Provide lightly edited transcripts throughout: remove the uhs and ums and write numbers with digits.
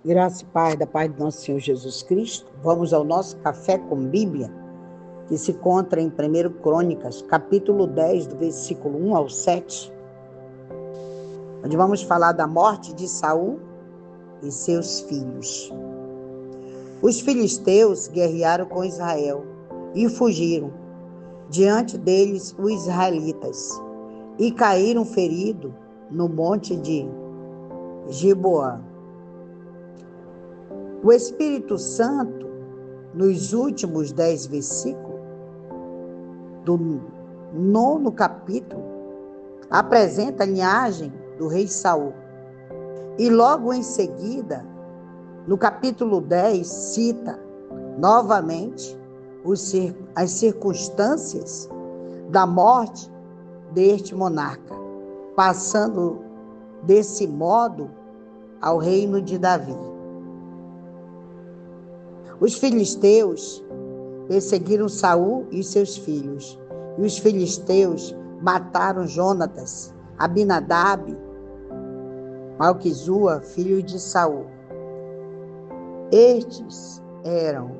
Graça e paz da paz do nosso Senhor Jesus Cristo. Vamos ao nosso Café com Bíblia, que se encontra em 1 Crônicas, capítulo 10, do versículo 1 ao 7, onde vamos falar da morte de Saul e seus filhos. Os filisteus guerrearam com Israel e fugiram diante deles os israelitas e caíram feridos no monte de Gibeá. O Espírito Santo, nos últimos 10 versículos do 9º capítulo, apresenta a linhagem do rei Saul. E logo em seguida, no capítulo 10, cita novamente as circunstâncias da morte deste monarca, passando desse modo ao reino de Davi. Os filisteus perseguiram Saul e seus filhos, e os filisteus mataram Jonatas, Abinadab, Malquizua, filho de Saul. Estes eram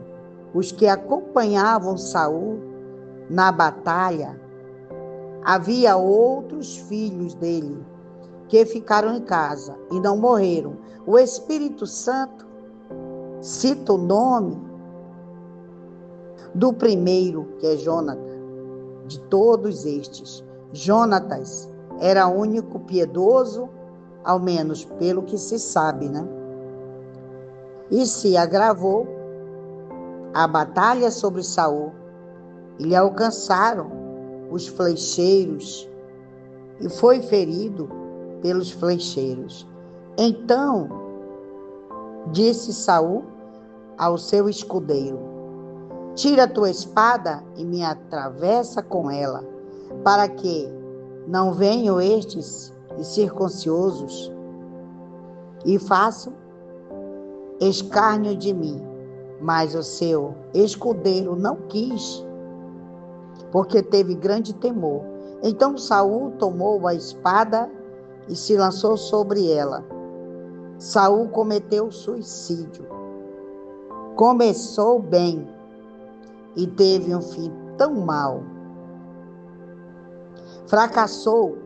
os que acompanhavam Saul na batalha. Havia outros filhos dele que ficaram em casa e não morreram. O Espírito Santo cita o nome do primeiro, que é Jonatas. De todos estes, Jonatas era o único piedoso, ao menos pelo que se sabe, né? E se agravou a batalha sobre Saul, e lhe alcançaram os flecheiros, e foi ferido pelos flecheiros. Então disse Saul ao seu escudeiro: tira a tua espada e me atravessa com ela, para que não venham estes incircuncisos e façam escárnio de mim. Mas o seu escudeiro não quis, porque teve grande temor. Então Saul tomou a espada e se lançou sobre ela. Saul cometeu suicídio. Começou bem e teve um fim tão mau. Fracassou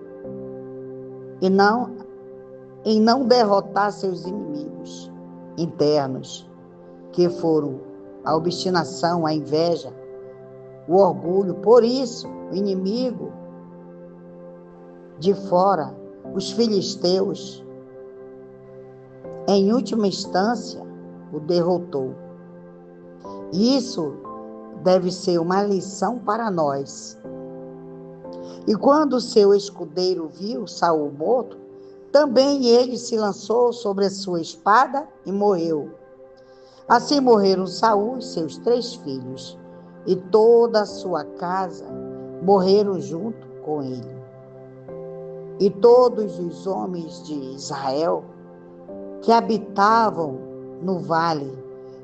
em não derrotar seus inimigos internos, que foram a obstinação, a inveja, o orgulho. Por isso, o inimigo de fora, os filisteus, em última instância, o derrotou. Isso deve ser uma lição para nós. E quando seu escudeiro viu Saul morto, também ele se lançou sobre a sua espada e morreu. Assim morreram Saul e seus 3 filhos, e toda a sua casa morreram junto com ele. E todos os homens de Israel que habitavam no vale,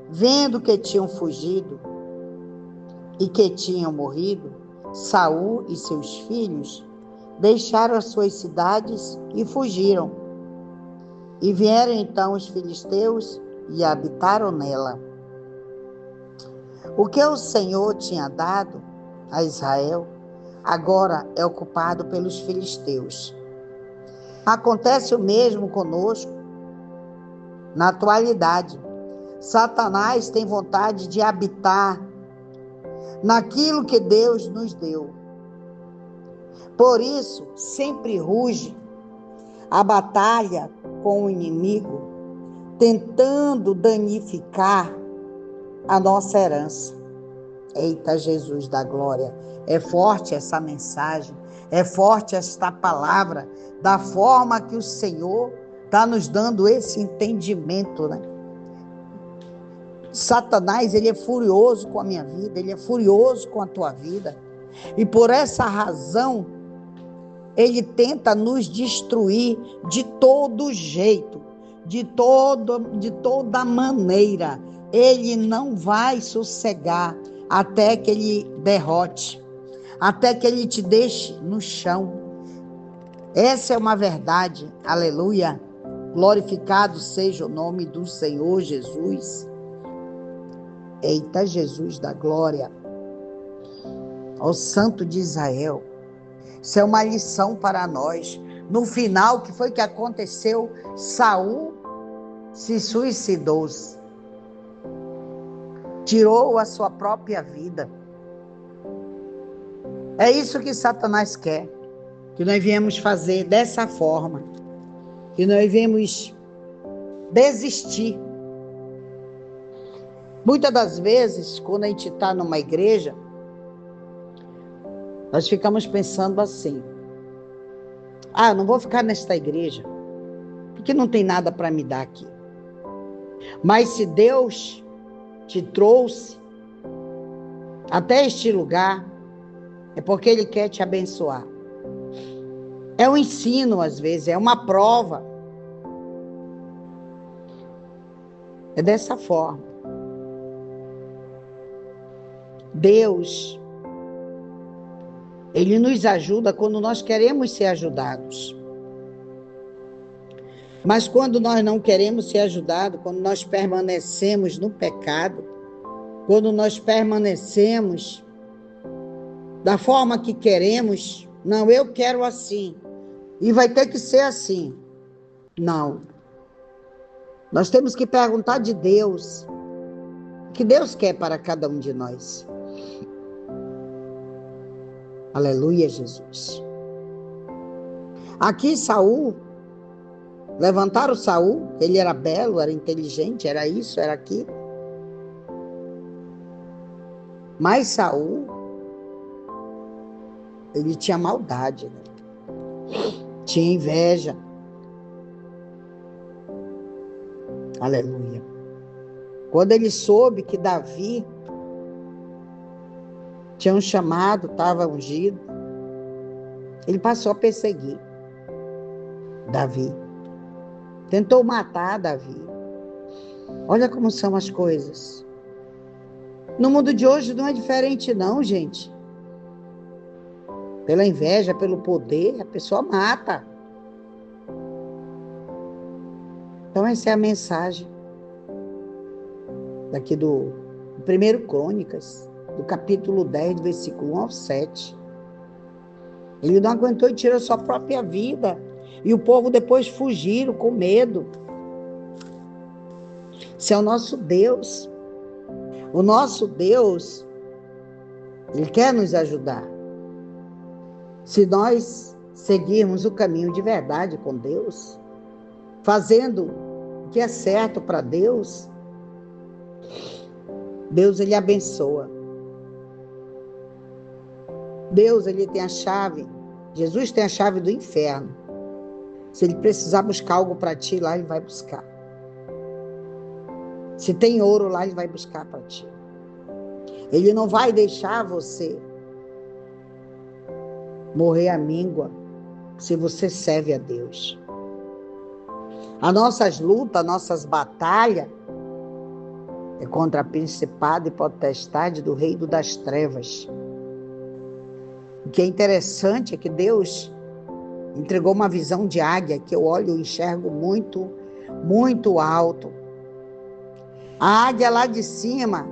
vendo que tinham fugido e que tinham morrido, Saul e seus filhos deixaram as suas cidades e fugiram. E vieram então os filisteus e habitaram nela. O que o Senhor tinha dado a Israel, agora é ocupado pelos filisteus. Acontece o mesmo conosco na atualidade. Satanás tem vontade de habitar naquilo que Deus nos deu. Por isso, sempre ruge a batalha com o inimigo, tentando danificar a nossa herança. Eita, Jesus da glória! É forte essa mensagem, é forte esta palavra, da forma que o Senhor está nos dando esse entendimento, né? Satanás, ele é furioso com a minha vida, ele é furioso com a tua vida. E por essa razão, ele tenta nos destruir de todo jeito, de toda maneira. Ele não vai sossegar até que ele derrote, até que ele te deixe no chão. Essa é uma verdade, aleluia. Glorificado seja o nome do Senhor Jesus. Eita, Jesus da glória. Ó Santo de Israel. Isso é uma lição para nós. No final, o que foi que aconteceu? Saul se suicidou. Tirou a sua própria vida. É isso que Satanás quer. Que nós viemos fazer dessa forma. Que nós viemos desistir. Muitas das vezes, quando a gente está numa igreja, nós ficamos pensando assim: eu não vou ficar nesta igreja, porque não tem nada para me dar aqui. Mas se Deus te trouxe até este lugar, é porque Ele quer te abençoar. É um ensino, às vezes, é uma prova. É dessa forma. Deus, Ele nos ajuda quando nós queremos ser ajudados. Mas quando nós não queremos ser ajudados, quando nós permanecemos no pecado, quando nós permanecemos da forma que queremos, não, eu quero assim, e vai ter que ser assim. Não. Nós temos que perguntar de Deus, o que Deus quer para cada um de nós. Aleluia, Jesus. Aqui Saul, levantaram Saul, ele era belo, era inteligente, era isso, era aquilo. Mas Saul, ele tinha maldade, né? Tinha inveja. Aleluia. Quando ele soube que Davi tinha um chamado, estava ungido, ele passou a perseguir Davi. Tentou matar Davi. Olha como são as coisas. No mundo de hoje não é diferente não, gente. Pela inveja, pelo poder, a pessoa mata. Então essa é a mensagem daqui do 1 Crônicas, do capítulo 10, do versículo 1 ao 7. Ele não aguentou e tirou sua própria vida. E o povo depois fugiram com medo. Esse é o nosso Deus. O nosso Deus, Ele quer nos ajudar. Se nós seguirmos o caminho de verdade com Deus, fazendo o que é certo para Deus, Deus, Ele abençoa. Deus, Ele tem a chave. Jesus tem a chave do inferno. Se Ele precisar buscar algo para ti, lá Ele vai buscar. Se tem ouro lá, Ele vai buscar para ti. Ele não vai deixar você morrer à míngua se você serve a Deus. As nossas lutas, nossas batalhas é contra a principado e potestade do reino das trevas. O que é interessante é que Deus entregou uma visão de águia que eu olho e enxergo muito, muito alto. A águia lá de cima,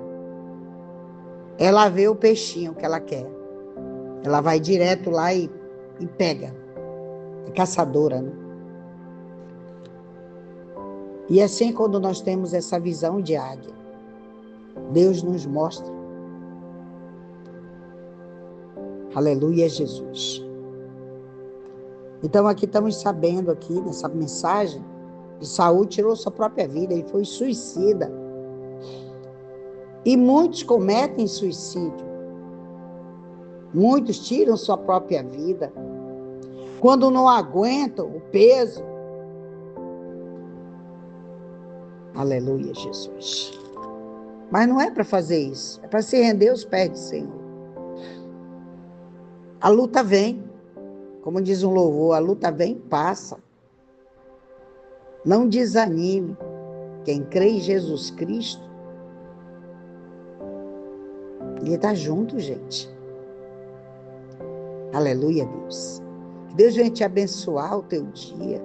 ela vê o peixinho que ela quer. Ela vai direto lá e pega. É caçadora, né? E assim, quando nós temos essa visão de águia, Deus nos mostra. Aleluia, Jesus. Então aqui estamos sabendo aqui nessa mensagem que Saul tirou sua própria vida, ele foi suicida. E muitos cometem suicídio. Muitos tiram sua própria vida. Quando não aguentam o peso. Aleluia, Jesus. Mas não é para fazer isso. É para se render aos pés do Senhor. A luta vem. Como diz um louvor, a luta vem e passa. Não desanime. Quem crê em Jesus Cristo, Ele está junto, gente. Aleluia, Deus. Que Deus venha te abençoar o teu dia.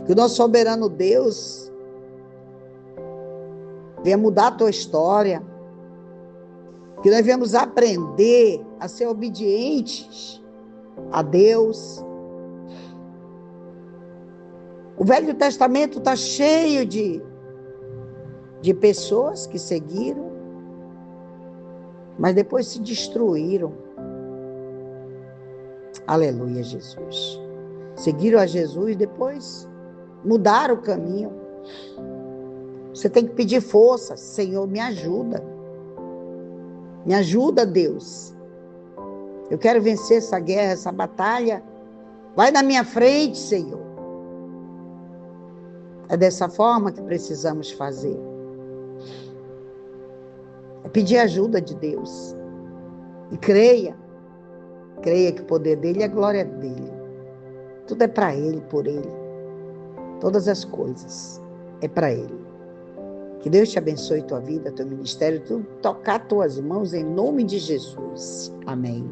Que o nosso soberano Deus venha mudar a tua história. Que nós venhamos aprender a ser obedientes a Deus. O Velho Testamento está cheio de pessoas que seguiram, mas depois se destruíram. Aleluia, Jesus. Seguiram a Jesus, depois mudaram o caminho. Você tem que pedir força. Senhor, me ajuda. Me ajuda, Deus. Eu quero vencer essa guerra, essa batalha. Vai na minha frente, Senhor. É dessa forma que precisamos fazer. É pedir ajuda de Deus. E creia. Creia que o poder dele é a glória dele. Tudo é para ele, por ele. Todas as coisas é para ele. Que Deus te abençoe tua vida, teu ministério, tudo tocar tuas mãos em nome de Jesus. Amém.